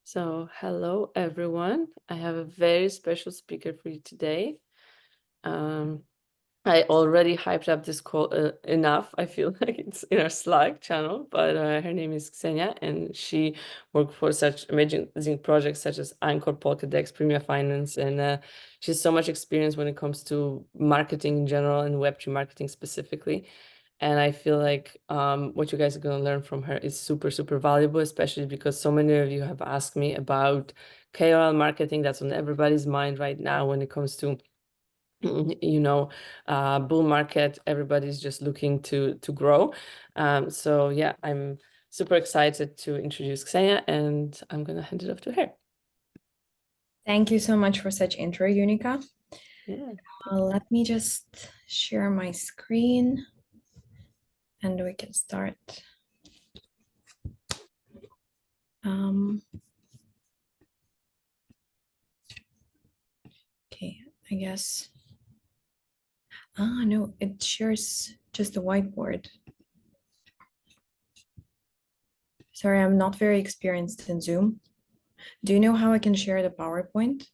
So, hello everyone. I have a very special speaker for you today. I already hyped up this call enough. I feel like it's in our Slack channel, but her name is Kseniia, and she worked for such amazing projects such as Anchor, Polkadex, Premium Finance, and she has so much experience when it comes to marketing in general and Web3 marketing specifically. And I feel like what you guys are going to learn from her is super, super valuable, especially because so many of you have asked me about KOL marketing. That's on everybody's mind right now when it comes to bull market. Everybody's just looking to grow. So yeah, I'm super excited to introduce Kseniia, and I'm going to hand it off to her. Thank you so much for such intro, Unica. Yeah. Let me just share my screen and we can start. Okay, I guess. No, it shares just the whiteboard. Sorry, I'm not very experienced in Zoom. Do you know how I can share the PowerPoint?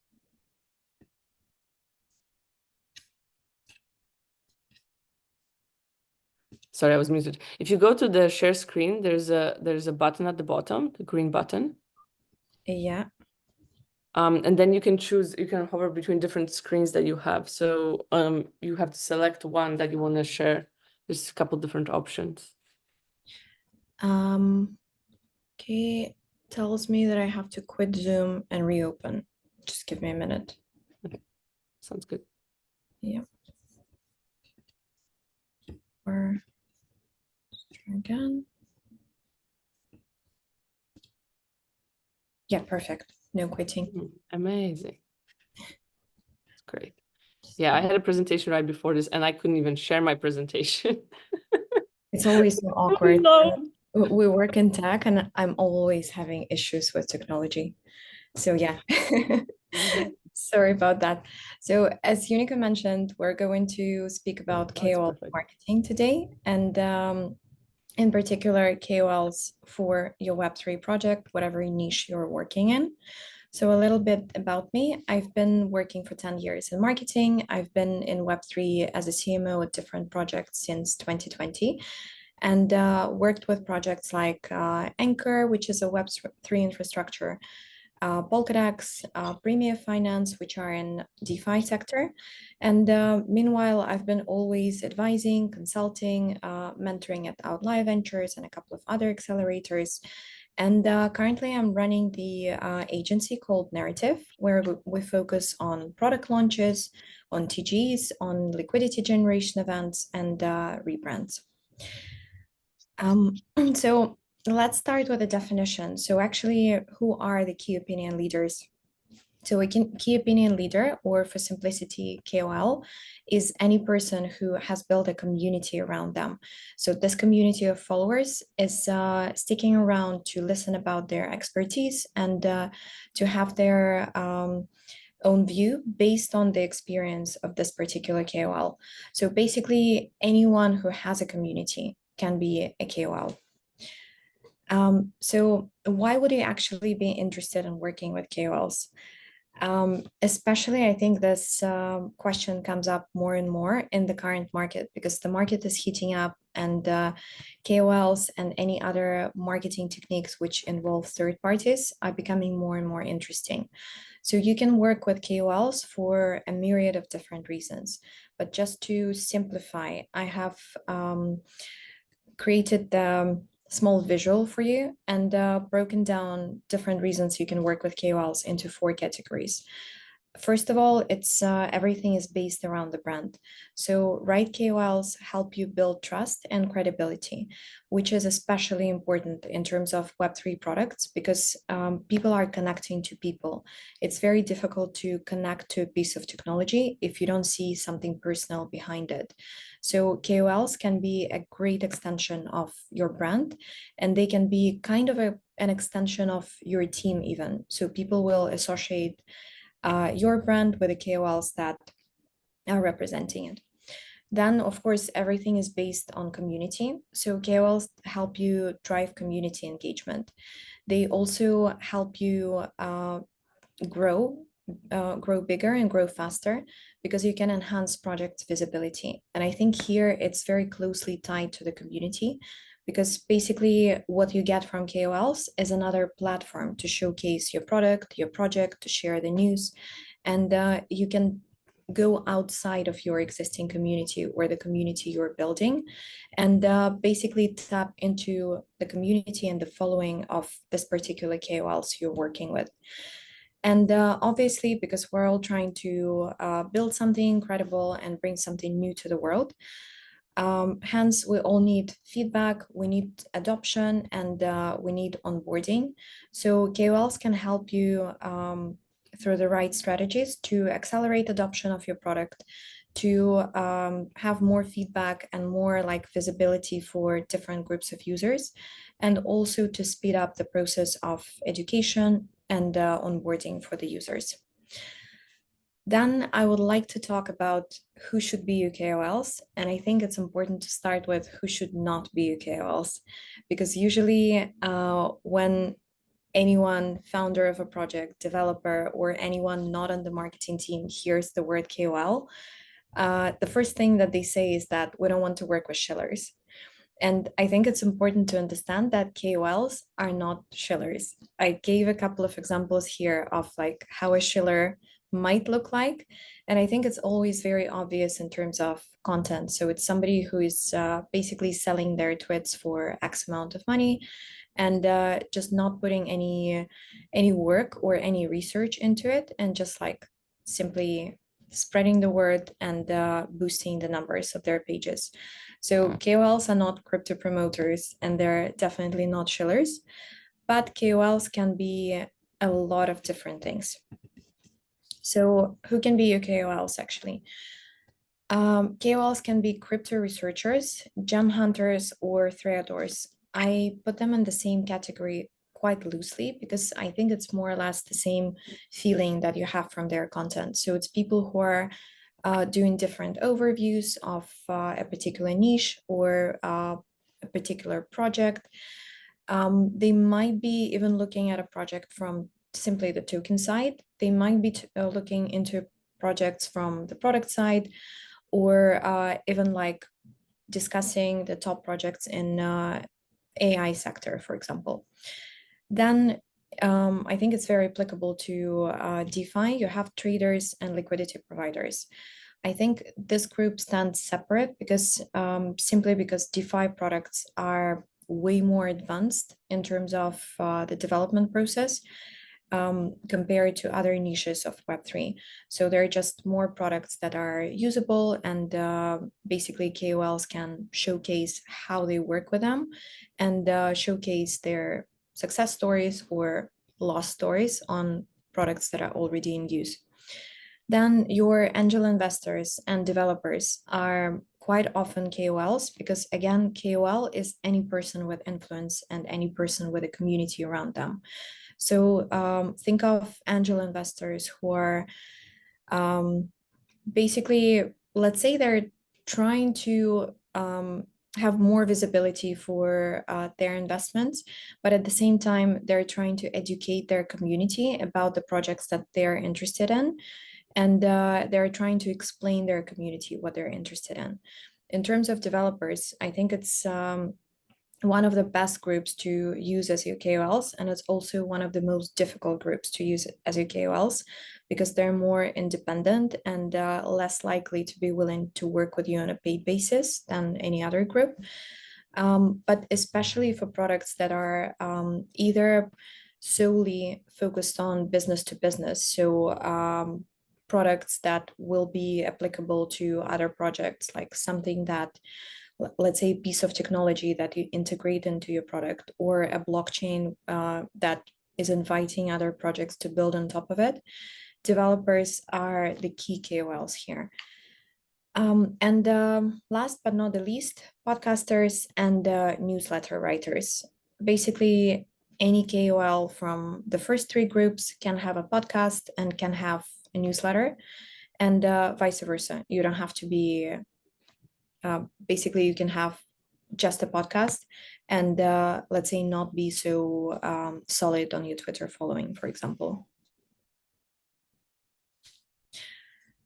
Sorry, I was muted. If you go to the share screen, there's a button at the bottom, the green button. Yeah. And then you can choose, you can hover between different screens that you have. So you have to select one that you want to share. There's a couple different options. Okay, tells me that I have to quit Zoom and reopen. Just give me a minute. Okay, sounds good. Yeah. Or try again. Yeah, perfect. No quitting. Amazing. That's great. Yeah, I had a presentation right before this and I couldn't even share my presentation. It's always so awkward. No. We work in tech and I'm always having issues with technology. So yeah, sorry about that. So as Unica mentioned, we're going to speak about KOL marketing today, and in particular KOLs for your Web3 project, whatever niche you're working in. So a little bit about me. I've been working for 10 years in marketing. I've been in Web3 as a CMO at different projects since 2020 and worked with projects like Anchor, which is a Web3 infrastructure, Polkadex, Premium Finance, which are in DeFi sector. And meanwhile, I've been always advising, consulting, mentoring at Outlier Ventures and a couple of other accelerators. And currently I'm running the agency called Narrative, where we focus on product launches, on TGs, on liquidity generation events, and rebrands. So let's start with a definition. So actually, who are the key opinion leaders? So a key opinion leader, or for simplicity, KOL, is any person who has built a community around them. So this community of followers is sticking around to listen about their expertise and to have their own view based on the experience of this particular KOL. So basically, anyone who has a community can be a KOL. So why would you actually be interested in working with KOLs? Especially, I think this question comes up more and more in the current market because the market is heating up and KOLs and any other marketing techniques which involve third parties are becoming more and more interesting. So you can work with KOLs for a myriad of different reasons. But just to simplify, I have created the small visual for you and broken down different reasons you can work with KOLs into 4 categories. First of all, it's everything is based around the brand. So right KOLs help you build trust and credibility, which is especially important in terms of Web3 products because people are connecting to people. It's very difficult to connect to a piece of technology if you don't see something personal behind it. So KOLs can be a great extension of your brand, and they can be kind of an extension of your team even. So people will associate your brand with the KOLs that are representing it. Then, of course, everything is based on community. So KOLs help you drive community engagement. They also help you grow, grow bigger and grow faster, because you can enhance project visibility. And I think here it's very closely tied to the community, because basically what you get from KOLs is another platform to showcase your product, your project, to share the news. And you can go outside of your existing community or the community you're building, and basically tap into the community and the following of this particular KOLs you're working with. And obviously, because we're all trying to build something incredible and bring something new to the world, hence we all need feedback, we need adoption, and we need onboarding. So KOLs can help you through the right strategies to accelerate adoption of your product, to have more feedback and more like visibility for different groups of users, and also to speed up the process of education and onboarding for the users. Then I would like to talk about who should be your KOLs. And I think it's important to start with who should not be your KOLs, because usually when anyone, founder of a project, developer, or anyone not on the marketing team hears the word KOL, the first thing that they say is that we don't want to work with shillers. And I think it's important to understand that KOLs are not shillers. I gave a couple of examples here of like how a shiller might look like. And I think it's always very obvious in terms of content. So it's somebody who is basically selling their tweets for X amount of money, and just not putting any work or any research into it, and just like simply spreading the word and boosting the numbers of their pages. So KOLs are not crypto promoters, and they're definitely not shillers, but KOLs can be a lot of different things. So who can be your KOLs actually? KOLs can be crypto researchers, gem hunters, or threaders. I put them in the same category quite loosely because I think it's more or less the same feeling that you have from their content. So it's people who are doing different overviews of a particular niche or a particular project. They might be even looking at a project from simply the token side. They might be looking into projects from the product side, or even like discussing the top projects in AI sector, for example. Then I think it's very applicable to DeFi. You have traders and liquidity providers. I think this group stands separate because simply because DeFi products are way more advanced in terms of the development process compared to other niches of Web3. So there are just more products that are usable, and basically KOLs can showcase how they work with them and showcase their success stories or loss stories on products that are already in use. Then your angel investors and developers are quite often KOLs, because again, KOL is any person with influence and any person with a community around them. So think of angel investors who are basically, let's say they're trying to have more visibility for their investments, but at the same time, they're trying to educate their community about the projects that they're interested in. And they're trying to explain their community what they're interested in. In terms of developers, I think it's one of the best groups to use as your KOLs, and it's also one of the most difficult groups to use as your KOLs because they're more independent and less likely to be willing to work with you on a paid basis than any other group. But especially for products that are either solely focused on business to business, so products that will be applicable to other projects, like something that, let's say, a piece of technology that you integrate into your product, or a blockchain that is inviting other projects to build on top of it. Developers are the key KOLs here. And last but not the least, podcasters and newsletter writers. Basically, any KOL from the first three groups can have a podcast and can have a newsletter, and vice versa. You don't have to be basically you can have just a podcast and let's say not be so solid on your Twitter following, for example.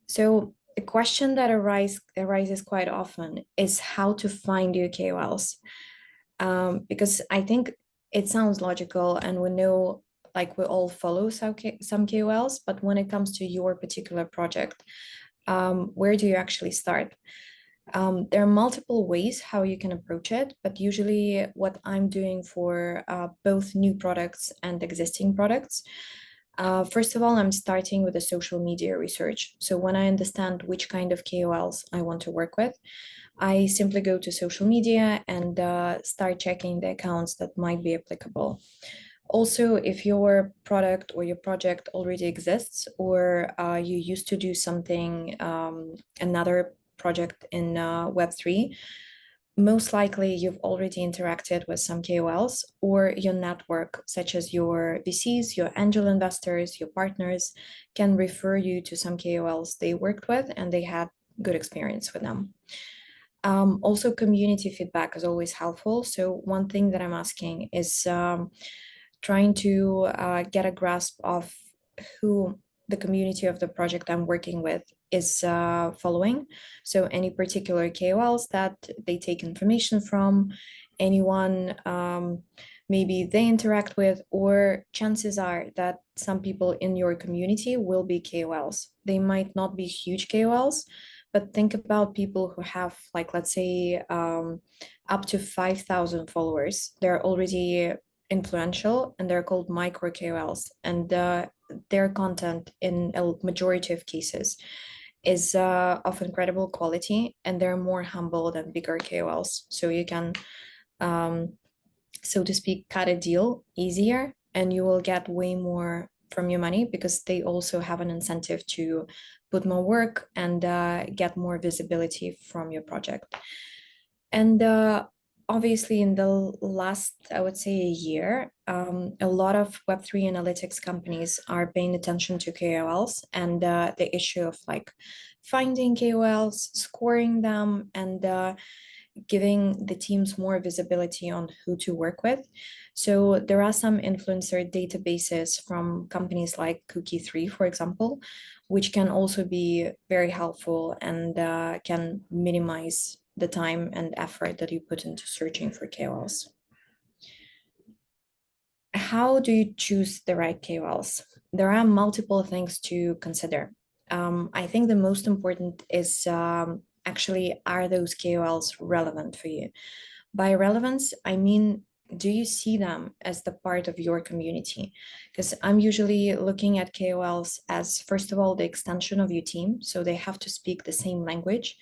So a question that arises quite often is how to find your KOLs, because I think it sounds logical and we know like we all follow some KOLs, but when it comes to your particular project, where do you actually start? There are multiple ways how you can approach it, but usually what I'm doing for both new products and existing products, first of all, I'm starting with the social media research. So when I understand which kind of KOLs I want to work with, I simply go to social media and start checking the accounts that might be applicable. Also, if your product or your project already exists, or you used to do something, another project in Web3, most likely you've already interacted with some KOLs, or your network, such as your VCs, your angel investors, your partners, can refer you to some KOLs they worked with and they had good experience with them. Also, community feedback is always helpful. So one thing that I'm asking is trying to get a grasp of who the community of the project I'm working with is following. So any particular KOLs that they take information from, anyone maybe they interact with, or chances are that some people in your community will be KOLs. They might not be huge KOLs, but think about people who have, like, let's say, up to 5,000 followers. They're already influential and they're called micro KOLs. And their content, in a majority of cases, is of incredible quality, and they're more humble than bigger KOLs. So you can, so to speak, cut a deal easier, and you will get way more from your money because they also have an incentive to put more work and get more visibility from your project. And obviously, in the last, I would say, a year, a lot of Web3 analytics companies are paying attention to KOLs and the issue of like finding KOLs, scoring them, and giving the teams more visibility on who to work with. So there are some influencer databases from companies like Cookie3, for example, which can also be very helpful and can minimize the time and effort that you put into searching for KOLs. How do you choose the right KOLs? There are multiple things to consider. I think the most important is actually, are those KOLs relevant for you? By relevance, I mean, do you see them as the part of your community? Because I'm usually looking at KOLs as, first of all, the extension of your team. So they have to speak the same language.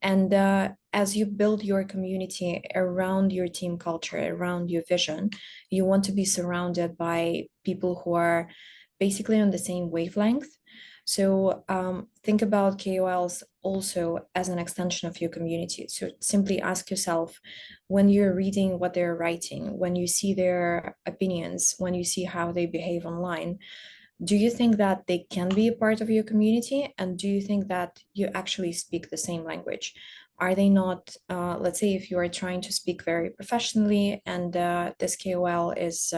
And as you build your community around your team culture, around your vision, you want to be surrounded by people who are basically on the same wavelength. So think about KOLs also as an extension of your community. So simply ask yourself, when you're reading what they're writing, when you see their opinions, when you see how they behave online, do you think that they can be a part of your community? And do you think that you actually speak the same language? Are they not, let's say if you are trying to speak very professionally and this KOL is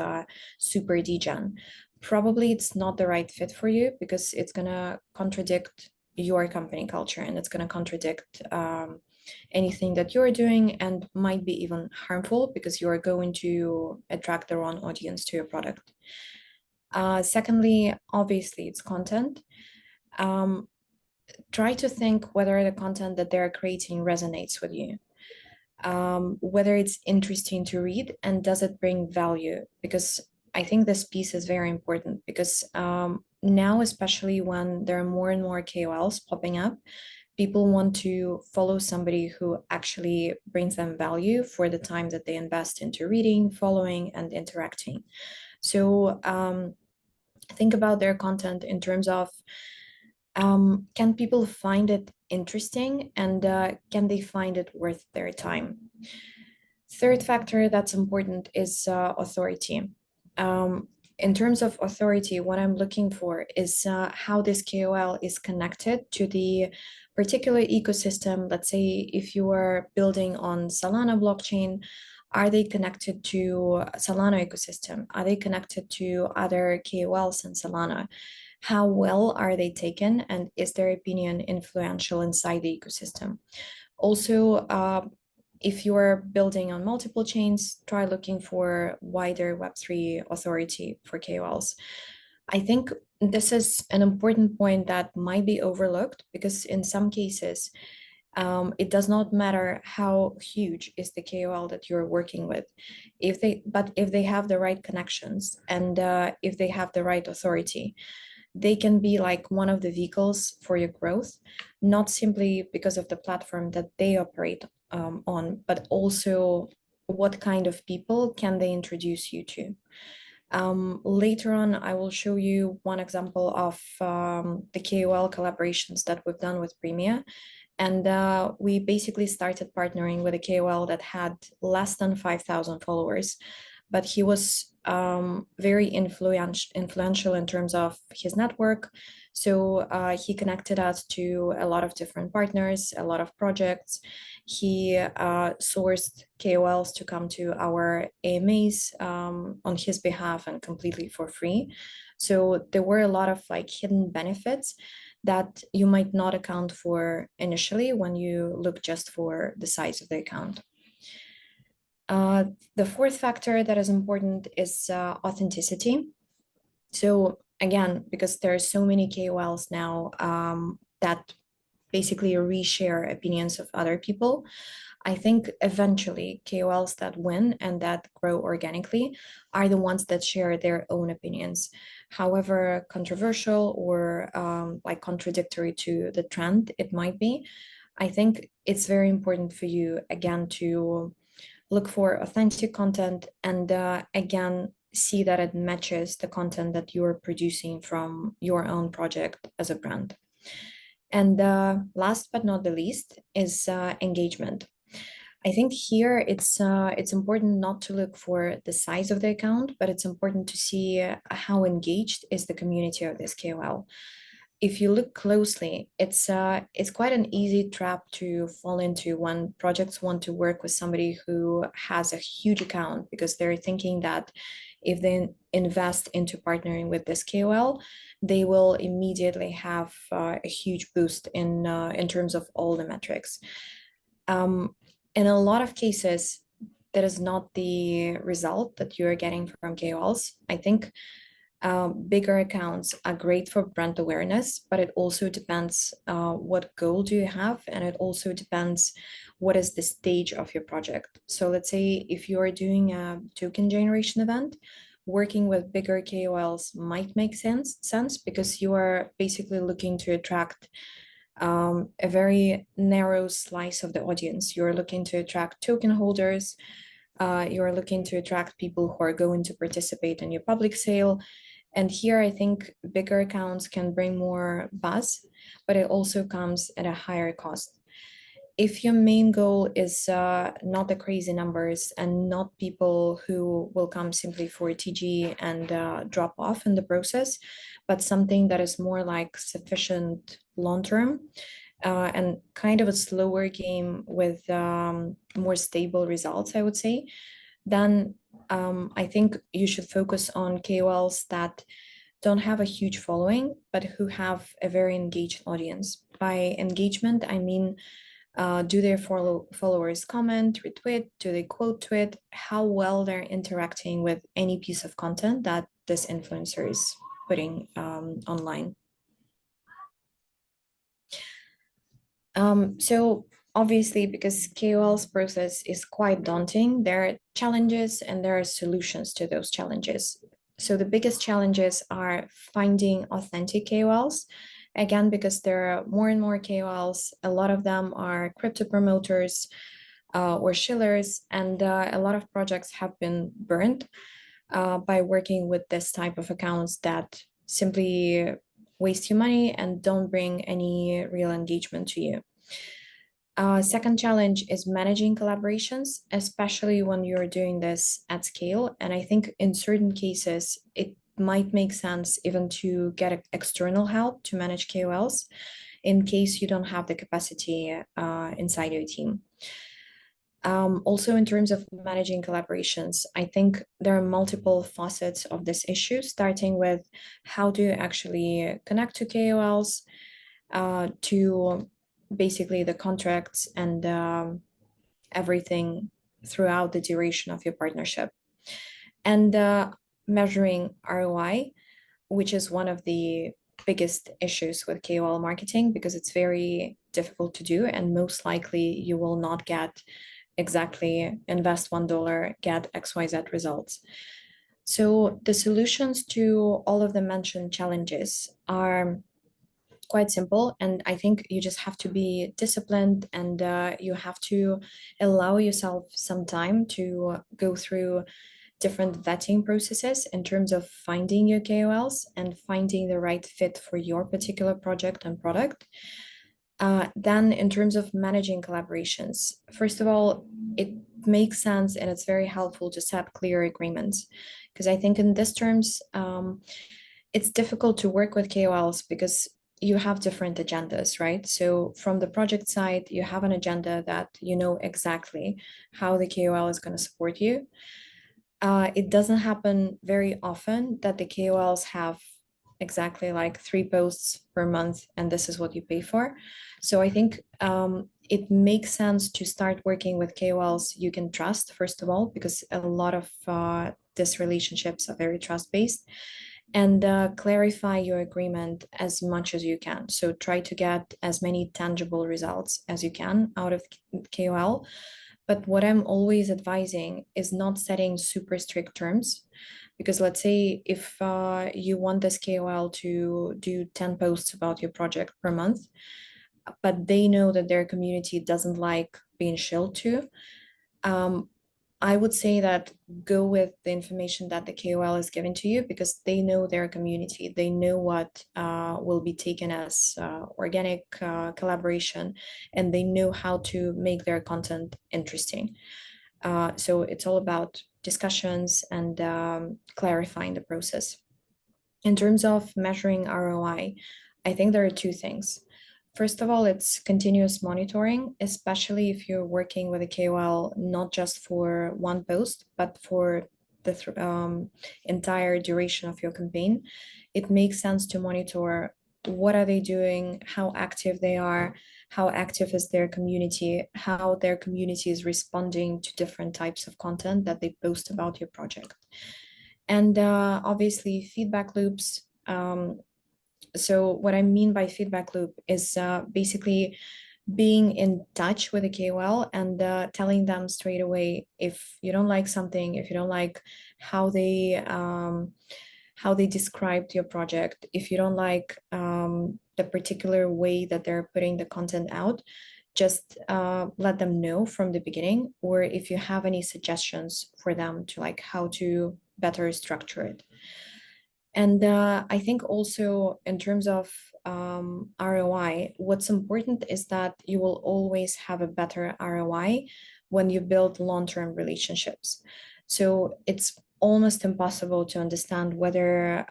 super degen, probably it's not the right fit for you because it's going to contradict your company culture and it's going to contradict anything that you're doing and might be even harmful because you are going to attract the wrong audience to your product. Secondly, obviously, it's content. Try to think whether the content that they're creating resonates with you, whether it's interesting to read and does it bring value? Because I think this piece is very important because now, especially when there are more and more KOLs popping up, people want to follow somebody who actually brings them value for the time that they invest into reading, following, and interacting. So think about their content in terms of can people find it interesting and can they find it worth their time? Third factor that's important is authority. in terms of authority, what I'm looking for is how this KOL is connected to the particular ecosystem. Let's say if you are building on Solana blockchain, are they connected to Solana ecosystem? Are they connected to other KOLs in Solana? How well are they taken? And is their opinion influential inside the ecosystem? Also, if you're building on multiple chains, try looking for wider Web3 authority for KOLs. I think this is an important point that might be overlooked because in some cases, it does not matter how huge is the KOL that you're working with, if they have the right connections and if they have the right authority, they can be like one of the vehicles for your growth, not simply because of the platform that they operate on, but also what kind of people can they introduce you to. Later on, I will show you one example of the KOL collaborations that we've done with Premia. And we basically started partnering with a KOL that had less than 5,000 followers, but he was very influential in terms of his network. So he connected us to a lot of different partners, a lot of projects. He sourced KOLs to come to our AMAs on his behalf and completely for free. So there were a lot of like hidden benefits that you might not account for initially when you look just for the size of the account. The fourth factor that is important is authenticity. So again, because there are so many KOLs now that basically reshare opinions of other people, I think eventually KOLs that win and that grow organically are the ones that share their own opinions. However controversial or like contradictory to the trend it might be, I think it's very important for you, again, to look for authentic content and again, see that it matches the content that you're producing from your own project as a brand. And last but not the least is engagement. I think here it's important not to look for the size of the account, but it's important to see how engaged is the community of this KOL. If you look closely, it's quite an easy trap to fall into when projects want to work with somebody who has a huge account because they're thinking that if they invest into partnering with this KOL, they will immediately have a huge boost in terms of all the metrics. In a lot of cases, that is not the result that you're getting from KOLs. I think bigger accounts are great for brand awareness, but it also depends what goal do you have, and it also depends what is the stage of your project. So let's say if you are doing a token generation event, working with bigger KOLs might make sense because you are basically looking to attract a very narrow slice of the audience. You're looking to attract token holders. You're looking to attract people who are going to participate in your public sale. And here I think bigger accounts can bring more buzz, but it also comes at a higher cost. If your main goal is not the crazy numbers and not people who will come simply for TG and drop off in the process, but something that is more like sufficient long-term and kind of a slower game with more stable results, I would say, then I think you should focus on KOLs that don't have a huge following, but who have a very engaged audience. By engagement, I mean, do their followers comment, retweet, do they quote tweet, how well they're interacting with any piece of content that this influencer is putting online. So obviously, because KOL's process is quite daunting, there are challenges and there are solutions to those challenges. So the biggest challenges are finding authentic KOLs. Again, because there are more and more KOLs, a lot of them are crypto promoters or shillers, and a lot of projects have been burned by working with this type of accounts that simply waste you money and don't bring any real engagement to you. Second challenge is managing collaborations, especially when you're doing this at scale. And I think in certain cases, it might make sense even to get external help to manage KOLs in case you don't have the capacity inside your team. Also, in terms of managing collaborations, I think there are multiple facets of this issue, starting with how do you actually connect to KOLs, to basically the contracts and everything throughout the duration of your partnership. And measuring ROI, which is one of the biggest issues with KOL marketing because it's very difficult to do, and most likely you will not get exactly invest $1, get XYZ results. So the solutions to all of the mentioned challenges are quite simple, and I think you just have to be disciplined, and you have to allow yourself some time to go through different vetting processes in terms of finding your KOLs and finding the right fit for your particular project and product. Then in terms of managing collaborations, first of all, it makes sense and it's very helpful to set clear agreements, because I think in this terms, it's difficult to work with KOLs because you have different agendas, right? So from the project side, you have an agenda that you know exactly how the KOL is going to support you. It doesn't happen very often that the KOLs have exactly like 3 posts per month and this is what you pay for. So I think it makes sense to start working with KOLs you can trust, first of all, because a lot of these relationships are very trust-based, and clarify your agreement as much as you can. So try to get as many tangible results as you can out of KOL. But what I'm always advising is not setting super strict terms, because let's say if you want this KOL to do 10 posts about your project per month, but they know that their community doesn't like being shilled to, I would say that go with the information that the KOL is giving to you, because they know their community. They know what will be taken as organic collaboration, and they know how to make their content interesting. So it's all about discussions and clarifying the process. In terms of measuring ROI, I think there are two things. First of all, it's continuous monitoring, especially if you're working with a KOL, not just for one post, but for the entire duration of your campaign. It makes sense to monitor what are they doing, how active they are, how active is their community, how their community is responding to different types of content that they post about your project. And obviously feedback loops. So what I mean by feedback loop is basically being in touch with a KOL and telling them straight away if you don't like something, if you don't like how they described your project, if you don't like the particular way that they're putting the content out, just let them know from the beginning, or if you have any suggestions for them to like how to better structure it. And I think also in terms of ROI, what's important is that you will always have a better ROI when you build long-term relationships. So it's almost impossible to understand whether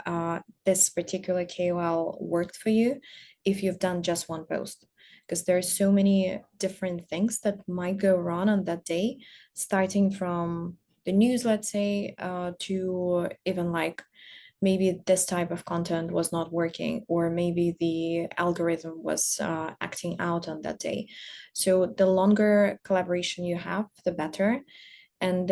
this particular KOL worked for you if you've done just one post, because there's so many different things that might go wrong on that day, starting from the news, let's say, to even like maybe this type of content was not working, or maybe the algorithm was acting out on that day. So the longer collaboration you have, the better. And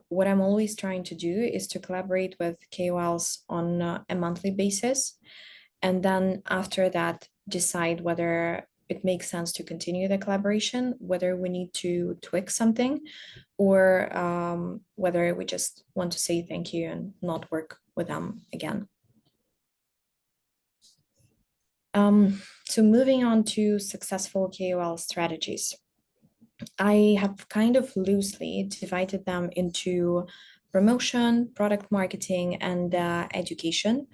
what I'm always trying to do is to collaborate with KOLs on a monthly basis. And then after that, decide whether it makes sense to continue the collaboration, whether we need to tweak something, or whether we just want to say thank you and not work with them again. So moving on to successful KOL strategies. I have kind of loosely divided them into promotion, product marketing, and education.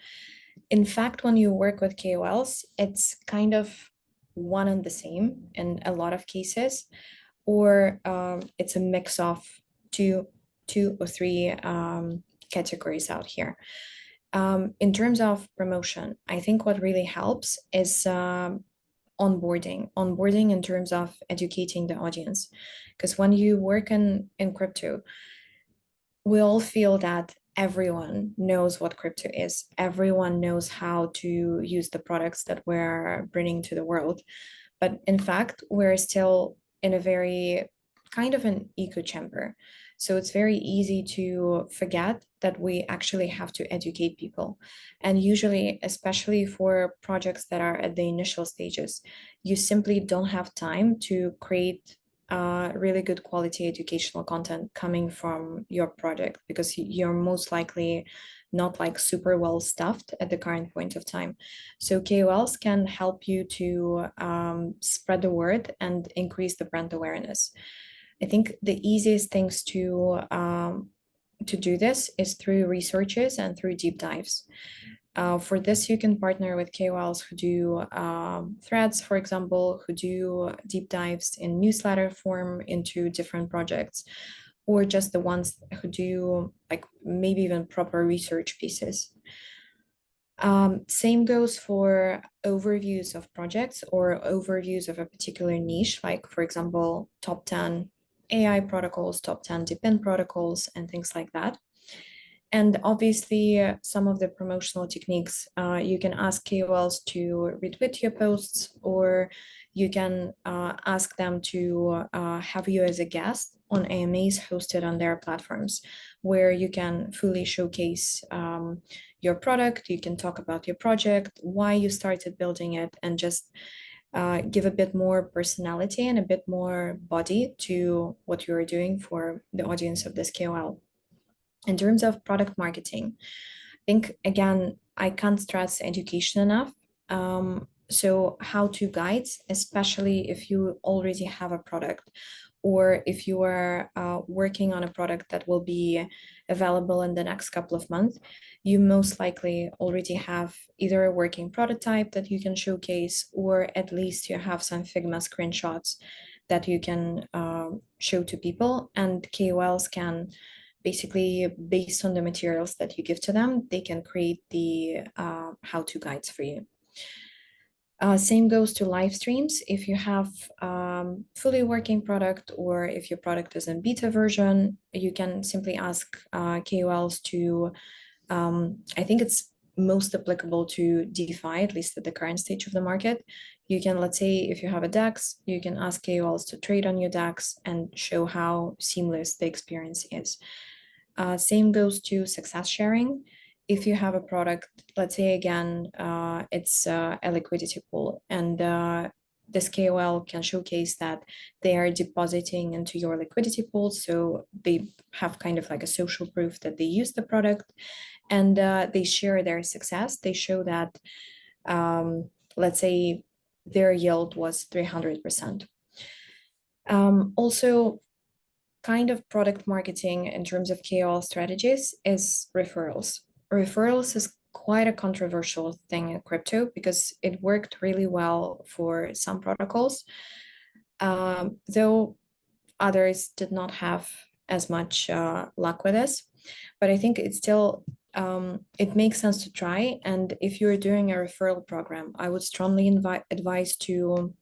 In fact, when you work with KOLs, it's kind of one and the same in a lot of cases, or it's a mix of two or three categories out here. In terms of promotion, I think what really helps is onboarding in terms of educating the audience. Because when you work in crypto, we all feel that everyone knows what crypto is. Everyone knows how to use the products that we're bringing to the world. But in fact, we're still in a very kind of an echo chamber. So it's very easy to forget that we actually have to educate people. And usually, especially for projects that are at the initial stages, you simply don't have time to create really good quality educational content coming from your project because you're most likely not like super well stuffed at the current point of time. So KOLs can help you to spread the word and increase the brand awareness. I think the easiest things to do this is through researches and through deep dives. For this, you can partner with KOLs who do threads, for example, who do deep dives in newsletter form into different projects, or just the ones who do like maybe even proper research pieces. Same goes for overviews of projects or overviews of a particular niche, like, for example, top 10 AI protocols, top 10 depend protocols, and things like that. And obviously, some of the promotional techniques, you can ask KOLs to retweet your posts, or you can ask them to have you as a guest on AMAs hosted on their platforms, where you can fully showcase your product, you can talk about your project, why you started building it, and just give a bit more personality and a bit more body to what you are doing for the audience of this KOL. In terms of product marketing, I think, again, I can't stress education enough. So how-to guides, especially if you already have a product or if you are working on a product that will be available in the next couple of months, you most likely already have either a working prototype that you can showcase, or at least you have some Figma screenshots that you can show to people, and KOLs can basically, based on the materials that you give to them, they can create the how-to guides for you. Same goes to live streams. If you have fully working product, or if your product is in beta version, you can simply ask KOLs to, I think it's most applicable to DeFi, at least at the current stage of the market. You can, let's say, if you have a DEX, you can ask KOLs to trade on your DEX and show how seamless the experience is. Same goes to success sharing. If you have a product, let's say again, it's a liquidity pool, and this KOL can showcase that they are depositing into your liquidity pool. So they have kind of like a social proof that they use the product, and they share their success. They show that, let's say, their yield was 300%. Also, kind of product marketing in terms of KOL strategies is referrals. Referrals is quite a controversial thing in crypto because it worked really well for some protocols, though others did not have as much luck with this. But I think it's still, it makes sense to try. And if you're doing a referral program, I would strongly advise to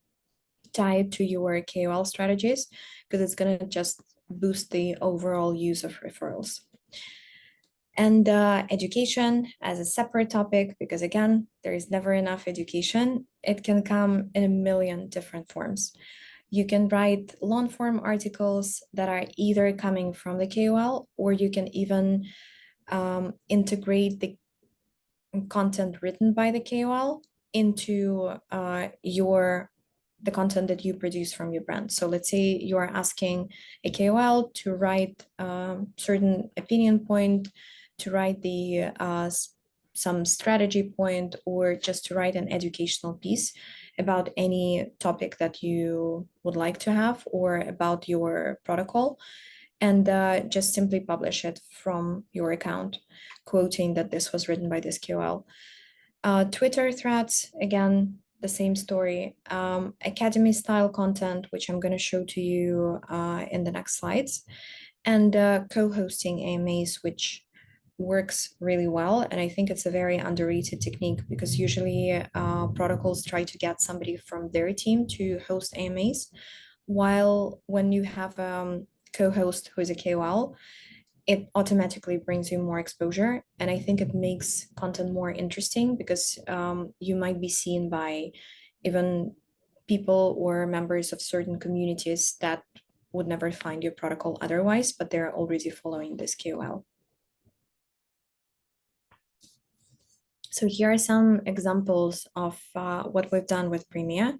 tie it to your KOL strategies, because it's going to just boost the overall use of referrals. And education as a separate topic, because again, there is never enough education. It can come in a million different forms. You can write long form articles that are either coming from the KOL, or you can even integrate the content written by the KOL into the content that you produce from your brand. So let's say you are asking a KOL to write certain opinion point, to write the some strategy point, or just to write an educational piece about any topic that you would like to have, or about your protocol, and just simply publish it from your account, quoting that this was written by this KOL. Twitter threads, again, the same story. Academy style content, which I'm going to show to you in the next slides, and co-hosting AMAs, which works really well. And I think it's a very underrated technique because usually protocols try to get somebody from their team to host AMAs, while when you have co-host who is a KOL, it automatically brings you more exposure. And I think it makes content more interesting because you might be seen by even people or members of certain communities that would never find your protocol otherwise, but they're already following this KOL. So here are some examples of what we've done with Premia.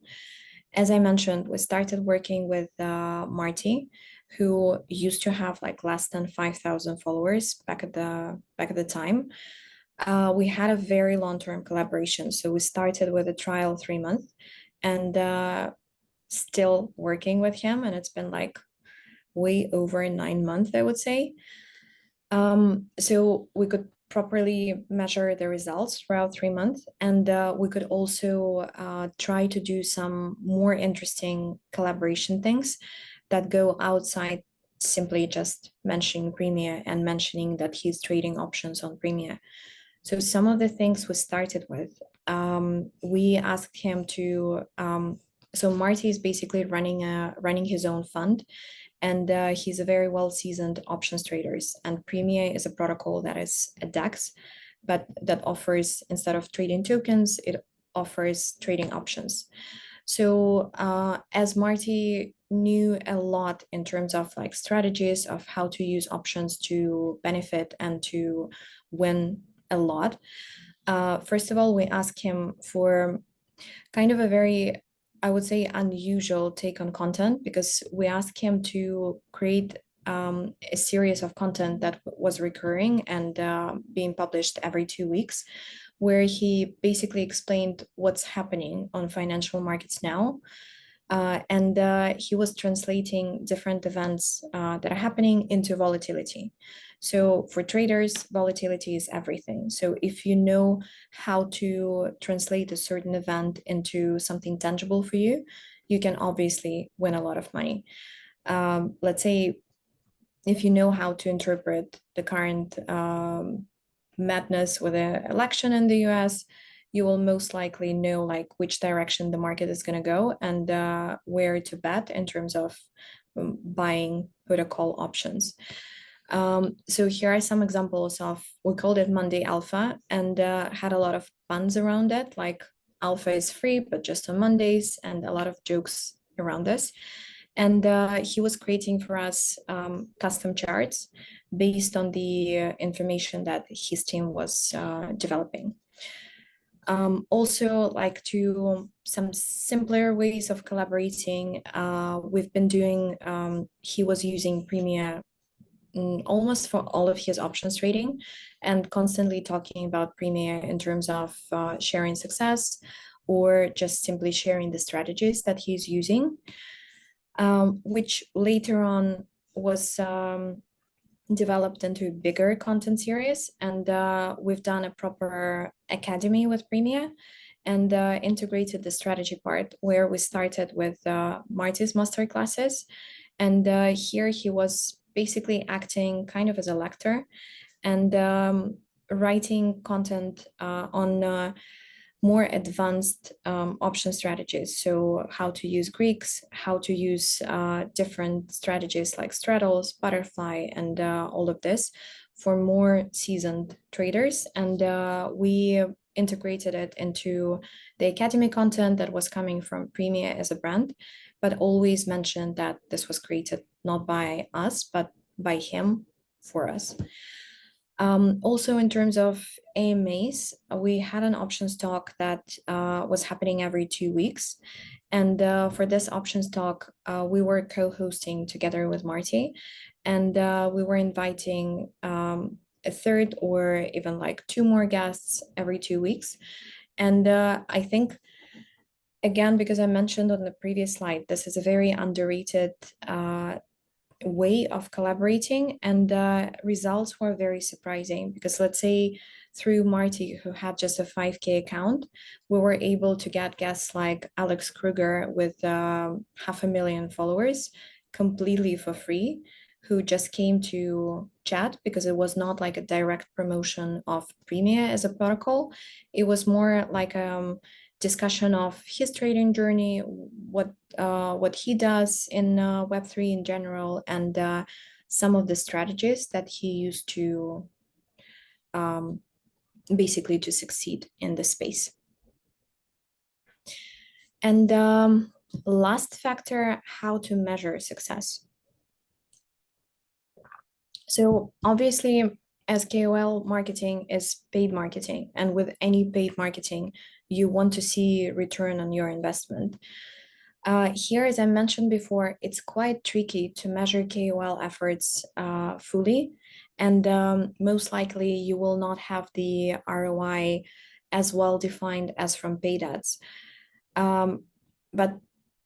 As I mentioned, we started working with Marty, who used to have like less than 5,000 followers back at the time. We had a very long-term collaboration. So we started with a trial 3 month and still working with him. And it's been like way over 9 months, I would say. So we could properly measure the results throughout 3 months. And we could also try to do some more interesting collaboration things that go outside simply just mentioning Premia and mentioning that he's trading options on Premia. So some of the things we started with, we asked him to, so Marty is basically running his own fund, and he's a very well-seasoned options traders. And Premia is a protocol that is a DEX, but that offers, instead of trading tokens, it offers trading options. So as Marty knew a lot in terms of like strategies of how to use options to benefit and to win a lot, first of all, we asked him for kind of a very, I would say, unusual take on content, because we asked him to create a series of content that was recurring and being published every 2 weeks, where he basically explained what's happening on financial markets now. And he was translating different events that are happening into volatility. So for traders, volatility is everything. So if you know how to translate a certain event into something tangible for you, you can obviously win a lot of money. Let's say if you know how to interpret the current madness with the election in the US, you will most likely know like which direction the market is going to go and where to bet in terms of buying put or call options. So here are some examples of, we called it Monday Alpha, and had a lot of puns around it, like Alpha is free, but just on Mondays, and a lot of jokes around this. And he was creating for us custom charts based on the information that his team was developing. Also, like to some simpler ways of collaborating, we've been doing, he was using Premia almost for all of his options trading, and constantly talking about Premia in terms of sharing success or just simply sharing the strategies that he's using, which later on was developed into a bigger content series. And we've done a proper academy with Premia and integrated the strategy part, where we started with Marty's master classes. And here he was basically acting kind of as a lector and writing content on more advanced option strategies. So how to use Greeks, how to use different strategies like straddles, butterfly, and all of this for more seasoned traders. And we integrated it into the academy content that was coming from Premia as a brand, but always mentioned that this was created not by us, but by him for us. Also, in terms of AMAs, we had an options talk that was happening every 2 weeks. And for this options talk, we were co-hosting together with Marty, and we were inviting a third or even like two more guests every 2 weeks. And I think, again, because I mentioned on the previous slide, this is a very underrated way of collaborating, and results were very surprising, because let's say through Marty, who had just a 5K account, we were able to get guests like Alex Kruger with 500,000 followers completely for free, who just came to chat because it was not like a direct promotion of Premia as a protocol. It was more like discussion of his trading journey, what he does in Web3 in general, and some of the strategies that he used to basically to succeed in the space. And last factor, how to measure success. So obviously, as KOL, marketing is paid marketing, and with any paid marketing, you want to see return on your investment. Here, as I mentioned before, it's quite tricky to measure KOL efforts fully, and most likely you will not have the ROI as well defined as from paid ads. But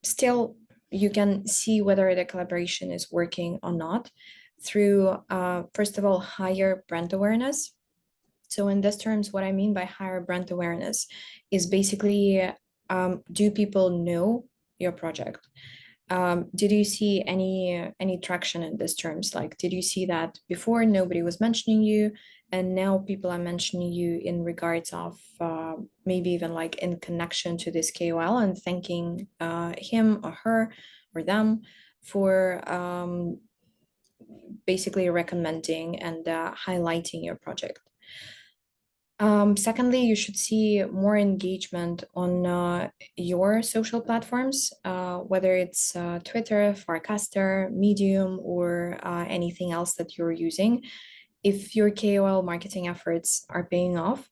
still, you can see whether the collaboration is working or not through, first of all, higher brand awareness. So in this terms, what I mean by higher brand awareness is basically, do people know your project? Did you see any traction in these terms? Like, did you see that before nobody was mentioning you, and now people are mentioning you in regards of maybe even like in connection to this KOL and thanking him or her or them for basically recommending and highlighting your project. Secondly, you should see more engagement on your social platforms, whether it's Twitter, Farcaster, Medium, or anything else that you're using. If your KOL marketing efforts are paying off,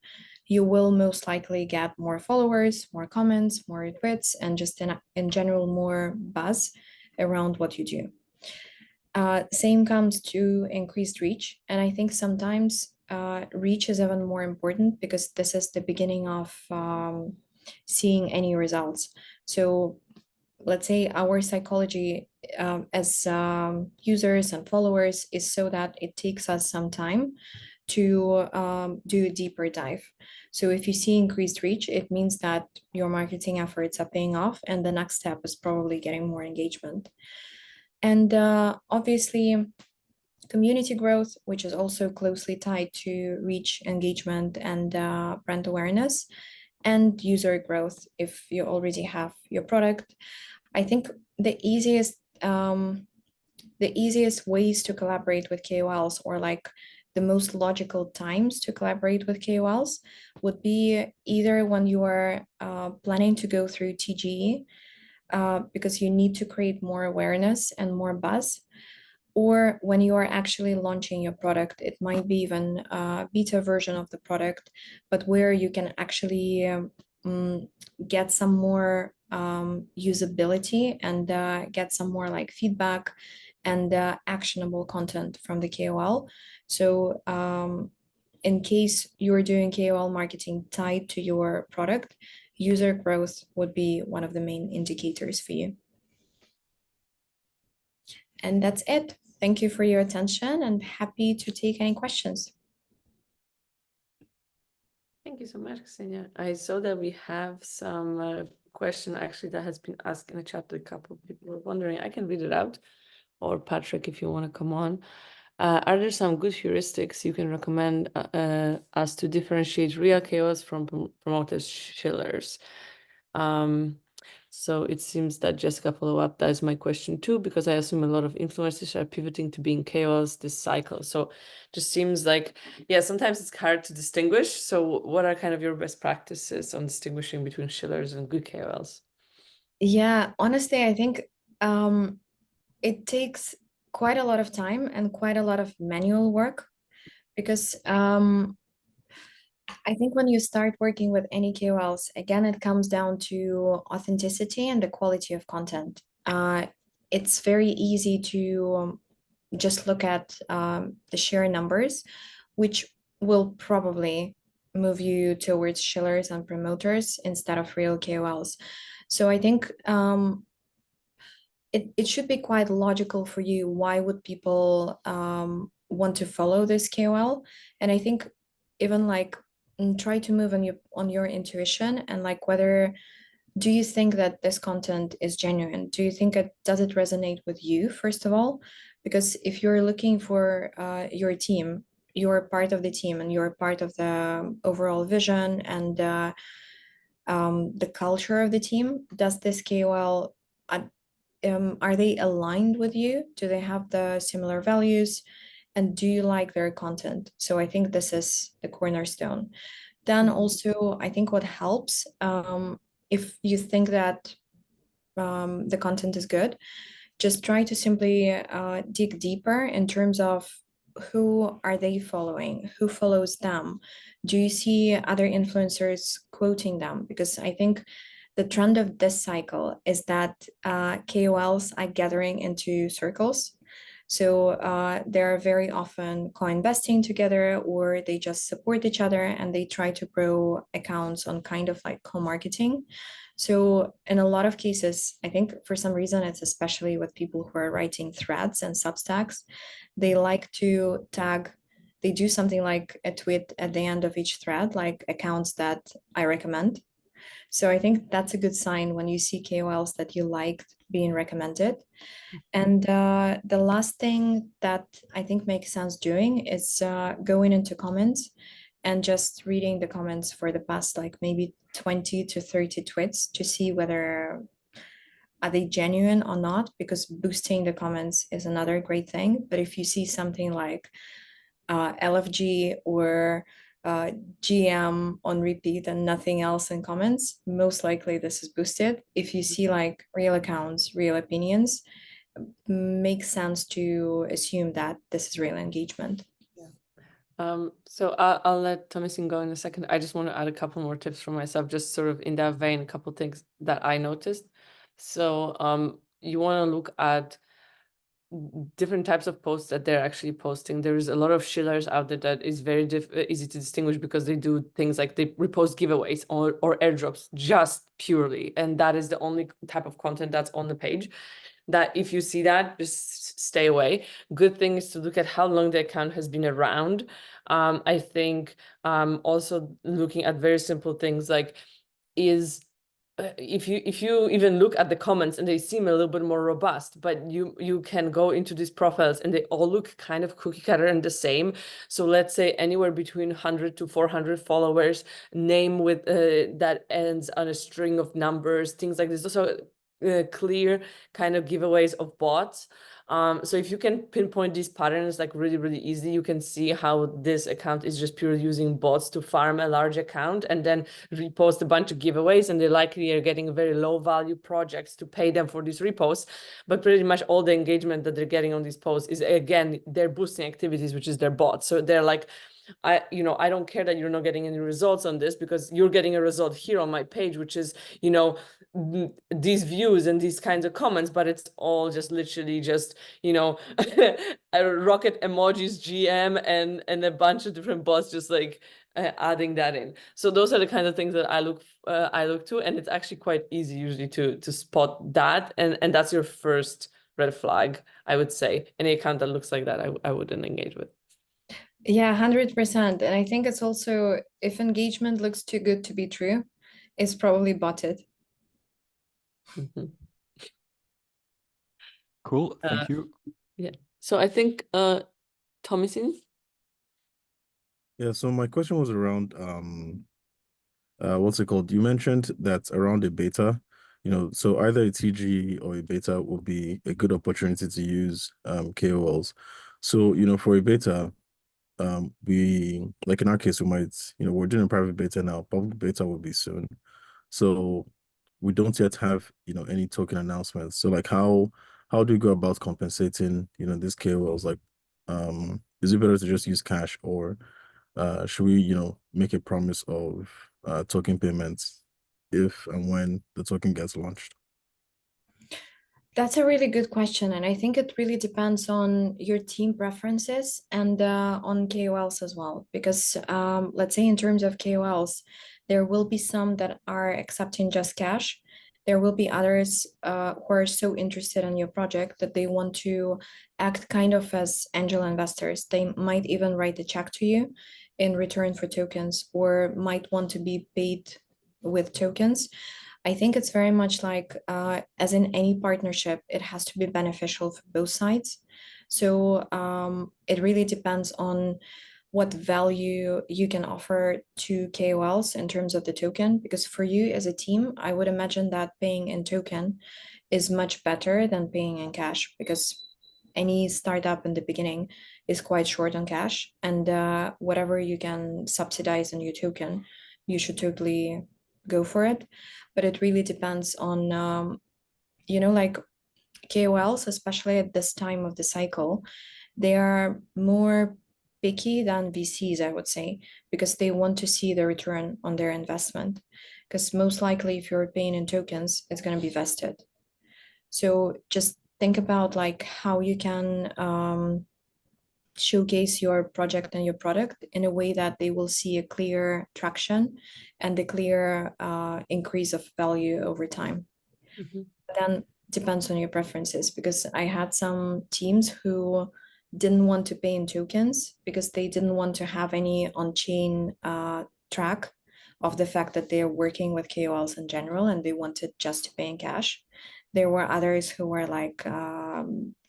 you will most likely get more followers, more comments, more retweets, and just in general, more buzz around what you do. Same comes to increased reach. And I think sometimes reach is even more important because this is the beginning of seeing any results. So let's say our psychology as users and followers is so that it takes us some time to do a deeper dive. So if you see increased reach, it means that your marketing efforts are paying off, and the next step is probably getting more engagement. And obviously, community growth, which is also closely tied to reach, engagement, and brand awareness, and user growth if you already have your product. I think the easiest ways to collaborate with KOLs, or like the most logical times to collaborate with KOLs, would be either when you are planning to go through TGE, because you need to create more awareness and more buzz, or when you are actually launching your product. It might be even a beta version of the product, but where you can actually get some more usability and get some more like feedback and actionable content from the KOL. So in case you're doing KOL marketing tied to your product, user growth would be one of the main indicators for you. And that's it. Thank you for your attention, and happy to take any questions. Thank you so much, Kseniia. I saw that we have some question actually that has been asked in the chat that a couple of people were wondering. I can read it out, or Patrick, if you want to come on. Are there some good heuristics you can recommend us to differentiate real KOLs from promoters shillers? So it seems that Jessica follow up. That is my question too, because I assume a lot of influencers are pivoting to being KOLs this cycle. So just seems like, yeah, sometimes it's hard to distinguish. So what are kind of your best practices on distinguishing between shillers and good KOLs? Yeah, honestly, I think it takes quite a lot of time and quite a lot of manual work, because I think when you start working with any KOLs, again, it comes down to authenticity and the quality of content. It's very easy to just look at the share numbers, which will probably move you towards shillers and promoters instead of real KOLs. So I think it should be quite logical for you. Why would people want to follow this KOL? And I think even like try to move on your intuition, and like whether, do you think that this content is genuine? Do you think does it resonate with you, first of all? Because if you're looking for your team, you're part of the team and you're part of the overall vision and the culture of the team. Does this KOL, are they aligned with you? Do they have the similar values? And do you like their content? So I think this is the cornerstone. Then also, I think what helps, if you think that the content is good, just try to simply dig deeper in terms of who are they following, who follows them. Do you see other influencers quoting them? Because I think the trend of this cycle is that KOLs are gathering into circles. So they're very often co-investing together, or they just support each other and they try to grow accounts on kind of like co-marketing. So in a lot of cases, I think for some reason, it's especially with people who are writing threads and Substacks, they like to tag, they do something like a tweet at the end of each thread, like accounts that I recommend. So I think that's a good sign when you see KOLs that you liked being recommended. And the last thing that I think makes sense doing is going into comments and just reading the comments for the past like maybe 20 to 30 tweets to see whether are they genuine or not, because boosting the comments is another great thing. But if you see something like LFG or GM on repeat and nothing else in comments, most likely this is boosted. If you see like real accounts, real opinions, makes sense to assume that this is real engagement. So I'll let Thomasin go in a second. I just want to add a couple more tips for myself, just sort of in that vein, a couple things that I noticed. So you want to look at different types of posts that they're actually posting. There's a lot of shillers out there that is very easy to distinguish because they do things like they repost giveaways or airdrops just purely. And that is the only type of content that's on the page. That if you see that, just stay away. Good thing is to look at how long the account has been around. I think also looking at very simple things like if you even look at the comments and they seem a little bit more robust, but you can go into these profiles and they all look kind of cookie cutter and the same. So let's say anywhere between 100 to 400 followers, name with that ends on a string of numbers, things like this. Also clear kind of giveaways of bots. So if you can pinpoint these patterns like really, really easy, you can see how this account is just purely using bots to farm a large account and then repost a bunch of giveaways, and they likely are getting very low value projects to pay them for these reposts. But pretty much all the engagement that they're getting on these posts is, again, their boosting activities, which is their bots. So they're like, I don't care that you're not getting any results on this because you're getting a result here on my page, which is, these views and these kinds of comments, but it's all just literally just, a rocket emojis GM and a bunch of different bots just like adding that in. So those are the kind of things that I look to, and it's actually quite easy usually to spot that, and that's your first red flag, I would say. Any account that looks like that, I wouldn't engage with. Yeah, 100%. And I think it's also, if engagement looks too good to be true, it's probably botted. Cool, thank you. Yeah. So I think Thomasin. Yeah, so my question was around what's it called? You mentioned that around a beta, so either a TG or a beta would be a good opportunity to use KOLs. So, for a beta, we, like in our case, we might, we're doing a private beta now, public beta will be soon. So we don't yet have, any token announcements. So like how do you go about compensating, these KOLs? Like, is it better to just use cash, or should we, make a promise of token payments if and when the token gets launched? That's a really good question. And I think it really depends on your team preferences and on KOLs as well. Because let's say in terms of KOLs, there will be some that are accepting just cash. There will be others who are so interested in your project that they want to act kind of as angel investors. They might even write a check to you in return for tokens, or might want to be paid with tokens. I think it's very much like, as in any partnership, it has to be beneficial for both sides. So it really depends on what value you can offer to KOLs in terms of the token. Because for you as a team, I would imagine that paying in token is much better than paying in cash, because any startup in the beginning is quite short on cash, and whatever you can subsidize in your token, you should totally go for it. But it really depends on, like KOLs, especially at this time of the cycle, they are more picky than VCs, I would say, because they want to see the return on their investment. Because most likely, if you're paying in tokens, it's going to be vested. So just think about like how you can showcase your project and your product in a way that they will see a clear traction and a clear increase of value over time. Mhm. Then depends on your preferences, because I had some teams who didn't want to pay in tokens because they didn't want to have any on-chain track of the fact that they're working with KOLs in general, and they wanted just to pay in cash. There were others who were like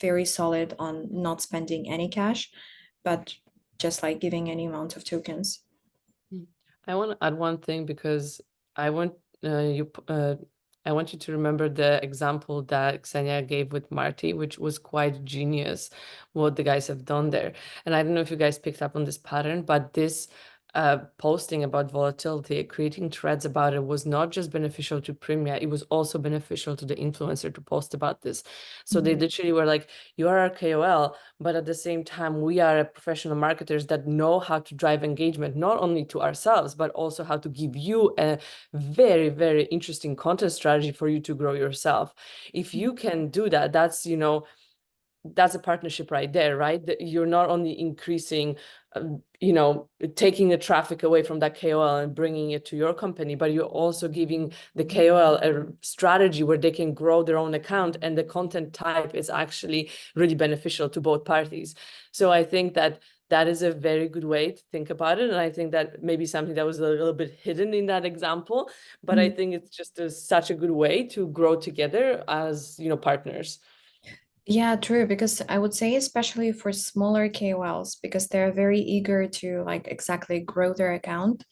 very solid on not spending any cash, but just like giving any amount of tokens. I want to add one thing, because I want I want you to remember the example that Ksenia gave with Marty, which was quite genius what the guys have done there. And I don't know if you guys picked up on this pattern, but this posting about volatility, creating threads about it, was not just beneficial to Premia, it was also beneficial to the influencer to post about this. So they literally were like, you are our KOL, but at the same time, we are professional marketers that know how to drive engagement, not only to ourselves, but also how to give you a very, very interesting content strategy for you to grow yourself. If you can do that, that's, that's a partnership right there, right? That you're not only increasing, taking the traffic away from that KOL and bringing it to your company, but you're also giving the KOL a strategy where they can grow their own account, and the content type is actually really beneficial to both parties. So I think that that is a very good way to think about it. And I think that maybe something that was a little bit hidden in that example, but I think it's just such a good way to grow together as, partners. Yeah, true. Because I would say, especially for smaller KOLs, because they're very eager to like exactly grow their account.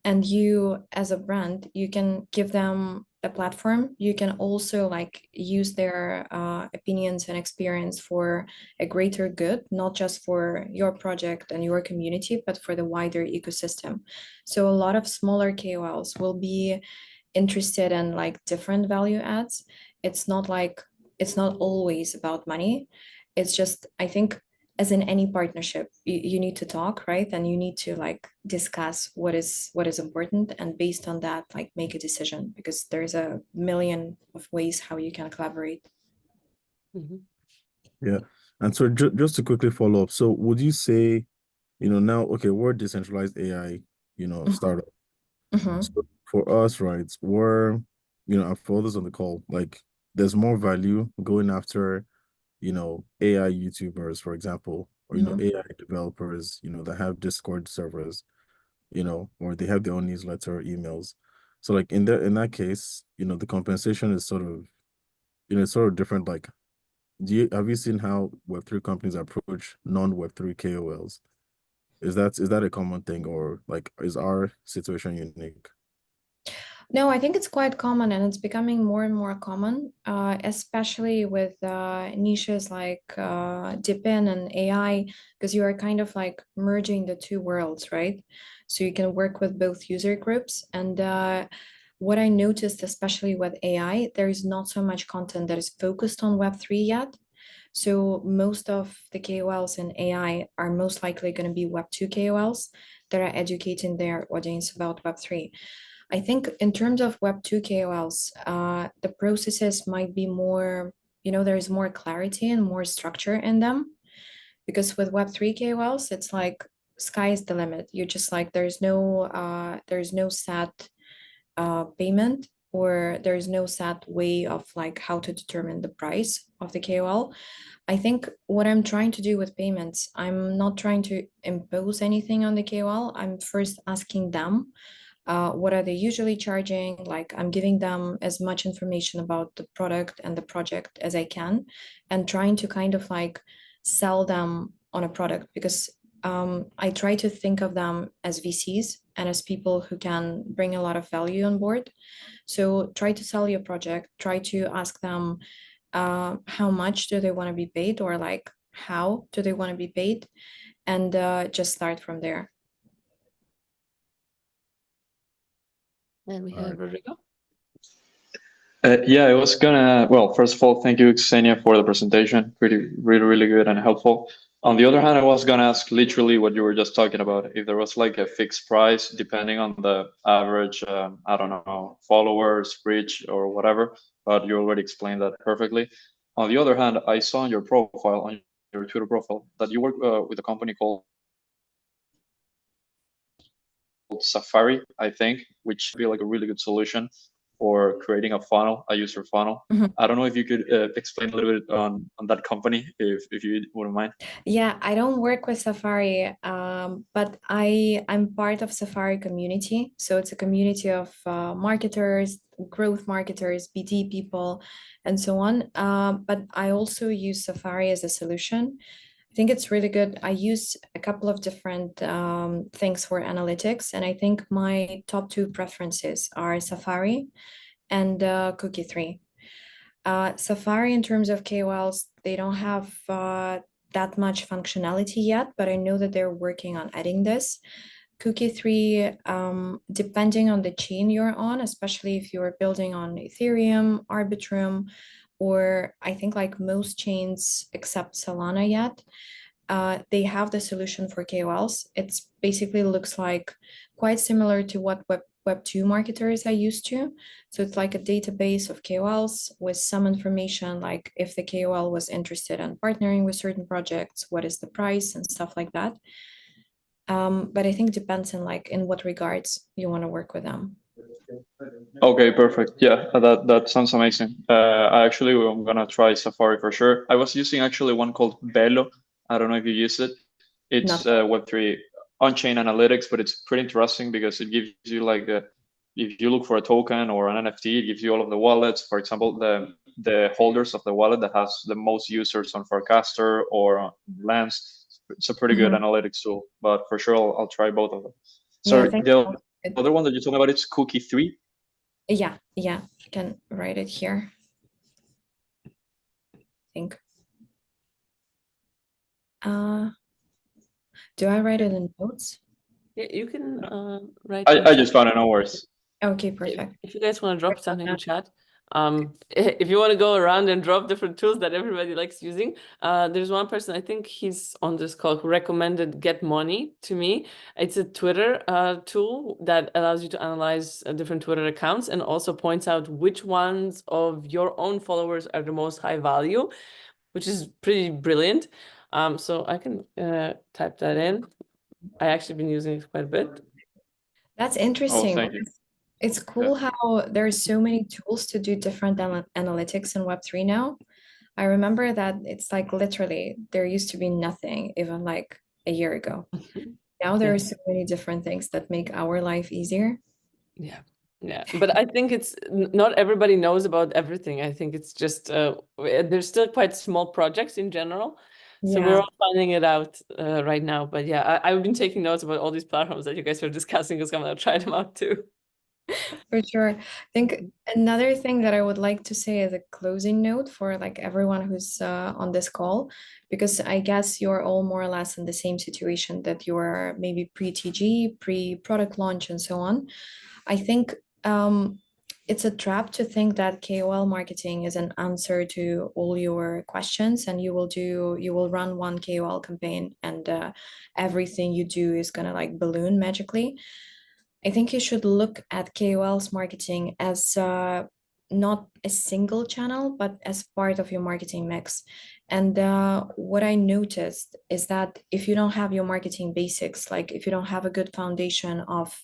And you, as a brand, you can give them a platform. You can also like use their opinions and experience for a greater good, not just for your project and your community, but for the wider ecosystem. So a lot of smaller KOLs will be interested in like different value adds. It's not always about money. It's just, I think, as in any partnership, you need to talk, right? And you need to like discuss what is important, and based on that, like make a decision, because there's a million of ways how you can collaborate. Yeah. And so just to quickly follow up, so would you say, now, okay, we're decentralized AI, startup. So for us, right, and for others on the call, like there's more value going after, AI YouTubers, for example, or, AI developers, that have Discord servers, or they have their own newsletter emails. So like in that case, the compensation is sort of, it's sort of different. Like, have you seen how Web3 companies approach non-Web3 KOLs? Is that a common thing, or like is our situation unique? No, I think it's quite common, and it's becoming more and more common, especially with niches like DeepIn and AI, because you are kind of like merging the two worlds, right? So you can work with both user groups. And what I noticed, especially with AI, there is not so much content that is focused on Web3 yet. So most of the KOLs in AI are most likely going to be Web2 KOLs that are educating their audience about Web3. I think in terms of Web2 KOLs, the processes might be more, there's more clarity and more structure in them. Because with Web3 KOLs, it's like sky is the limit. You just like there's no set payment, or there's no set way of like how to determine the price of the KOL. I think what I'm trying to do with payments, I'm not trying to impose anything on the KOL. I'm first asking them what are they usually charging. Like I'm giving them as much information about the product and the project as I can, and trying to kind of like sell them on a product, because I try to think of them as VCs and as people who can bring a lot of value on board. So try to sell your project, try to ask them how much do they want to be paid, or like how do they want to be paid, and just start from there. And we have Rodrigo. Yeah, I was gonna, well, first of all, thank you, Ksenia, for the presentation. Really good and helpful. On the other hand, I was gonna ask literally what you were just talking about. If there was like a fixed price, depending on the average, I don't know, followers, reach, or whatever, but you already explained that perfectly. On the other hand, I saw on your profile, on your Twitter profile, that you work with a company called Safari, I think, which would be like a really good solution for creating a funnel, a user funnel. I don't know if you could explain a little bit on that company, if you wouldn't mind. Yeah, I don't work with Safari, but I'm part of Safari community. So it's a community of marketers, growth marketers, BD people, and so on. But I also use Safari as a solution. I think it's really good. I use a couple of different things for analytics, and I think my top two preferences are Safari and Cookie 3. Safari, in terms of KOLs, they don't have that much functionality yet, but I know that they're working on adding this. Cookie 3, depending on the chain you're on, especially if you're building on Ethereum, Arbitrum, or I think like most chains except Solana yet, they have the solution for KOLs. It's basically looks like quite similar to what Web2 marketers are used to. So it's like a database of KOLs with some information, like if the KOL was interested in partnering with certain projects, what is the price and stuff like that. But I think it depends on like in what regards you want to work with them. Okay, perfect. Yeah, that sounds amazing. I'm gonna try Safari for sure. I was using actually one called Velo. I don't know if you use it. It's Web3 on-chain analytics, but it's pretty interesting because it gives you like if you look for a token or an NFT, it gives you all of the wallets. For example, the holders of the wallet that has the most users on Forecaster or Lens. It's a pretty good analytics tool, but for sure I'll try both of them. Sorry, the other one that you told me about is Cookie 3. Yeah, I can write it here. I think. Do I write it in notes? Yeah, you can write. I just found it, no worries. Okay, perfect. If you guys want to drop something in chat, if you want to go around and drop different tools that everybody likes using, there's one person, I think he's on this call, who recommended Get Money to me. It's a Twitter tool that allows you to analyze different Twitter accounts and also points out which ones of your own followers are the most high value, which is pretty brilliant. So I can type that in. I actually been using it quite a bit. That's interesting. Oh, thank you. It's cool how there's so many tools to do different analytics in Web3 now. I remember that it's like literally there used to be nothing even like a year ago. Now there are so many different things that make our life easier. Yeah. But I think it's not everybody knows about everything. I think it's just there's still quite small projects in general. So we're all finding it out right now. But yeah, I've been taking notes about all these platforms that you guys were discussing, because I'm gonna try them out too. For sure. I think another thing that I would like to say as a closing note for like everyone who's on this call, because I guess you're all more or less in the same situation, that you're maybe pre-TG, pre-product launch and so on. I think it's a trap to think that KOL marketing is an answer to all your questions, and you will run one KOL campaign and everything you do is gonna like balloon magically. I think you should look at KOLs marketing as not a single channel, but as part of your marketing mix. And what I noticed is that if you don't have your marketing basics, like if you don't have a good foundation of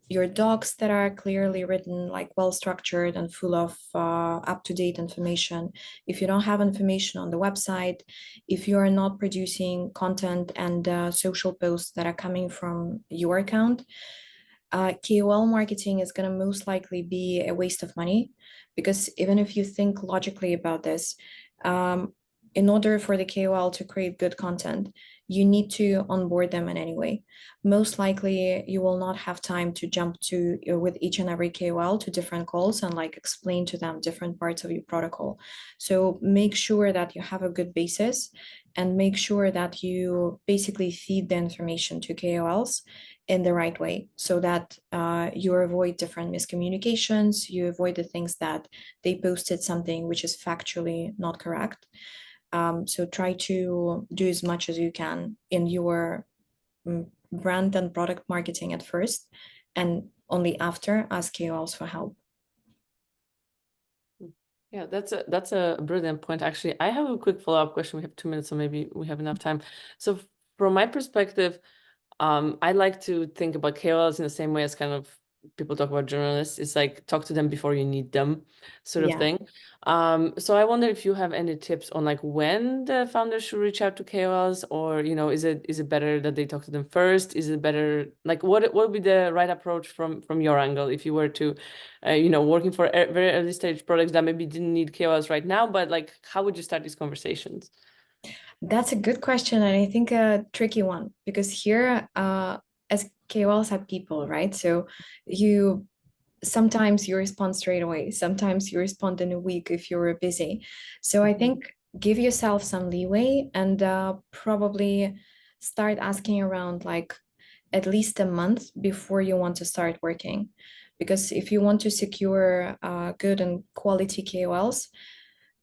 your docs that are clearly written, like well structured and full of up-to-date information, if you don't have information on the website, if you are not producing content and social posts that are coming from your account, KOL marketing is going to most likely be a waste of money. Because even if you think logically about this, in order for the KOL to create good content, you need to onboard them in any way. Most likely, you will not have time to jump to with each and every KOL to different calls and like explain to them different parts of your protocol. So make sure that you have a good basis and make sure that you basically feed the information to KOLs in the right way so that you avoid different miscommunications, you avoid the things that they posted something which is factually not correct. So try to do as much as you can in your brand and product marketing at first, and only after ask KOLs for help. Yeah, that's a brilliant point. Actually, I have a quick follow-up question. We have 2 minutes, so maybe we have enough time. So from my perspective, I like to think about KOLs in the same way as kind of people talk about journalists. It's like talk to them before you need them, sort of thing. So I wonder if you have any tips on like when the founders should reach out to KOLs, or is it better that they talk to them first? Is it better like what would be the right approach from your angle if you were to, working for very early stage products that maybe didn't need KOLs right now, but like how would you start these conversations? That's a good question, and I think a tricky one, because here, as KOLs are people, right? So sometimes you respond straight away, sometimes you respond in a week if you're busy. So I think give yourself some leeway and probably start asking around like at least a month before you want to start working. Because if you want to secure good and quality KOLs,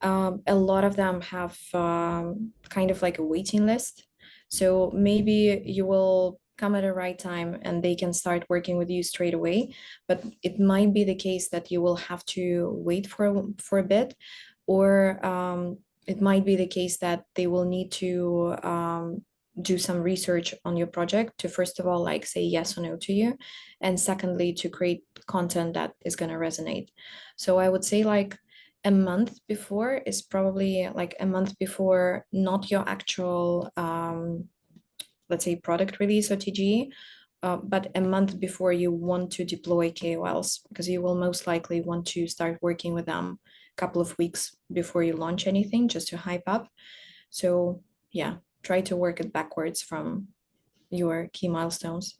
a lot of them have kind of like a waiting list. So maybe you will come at the right time and they can start working with you straight away. But it might be the case that you will have to wait for a bit, or it might be the case that they will need to do some research on your project to first of all like say yes or no to you, and secondly to create content that is going to resonate. So I would say like a month before is probably like a month before, not your actual let's say product release or TGE, but a month before you want to deploy KOLs, because you will most likely want to start working with them a couple of weeks before you launch anything, just to hype up. So yeah, try to work it backwards from your key milestones.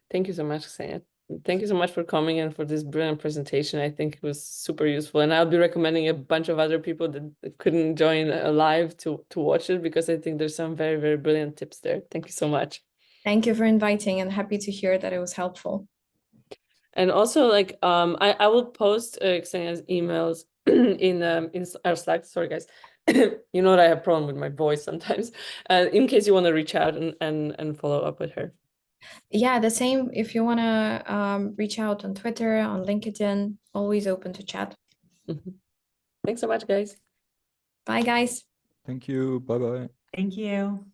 Thank you so much, Kseniia. Thank you so much for coming and for this brilliant presentation. I think it was super useful, and I'll be recommending a bunch of other people that couldn't join live to watch it, because I think there's some very, very brilliant tips there. Thank you so much. Thank you for inviting, and happy to hear that it was helpful. And also, like, I will post Kseniia's emails in our Slack. Sorry, guys. You know that I have a problem with my voice sometimes. In case you want to reach out and follow up with her. Yeah, the same. If you want to reach out on Twitter, on LinkedIn, always open to chat. Thanks so much, guys. Bye, guys. Thank you. Bye-bye. Thank you.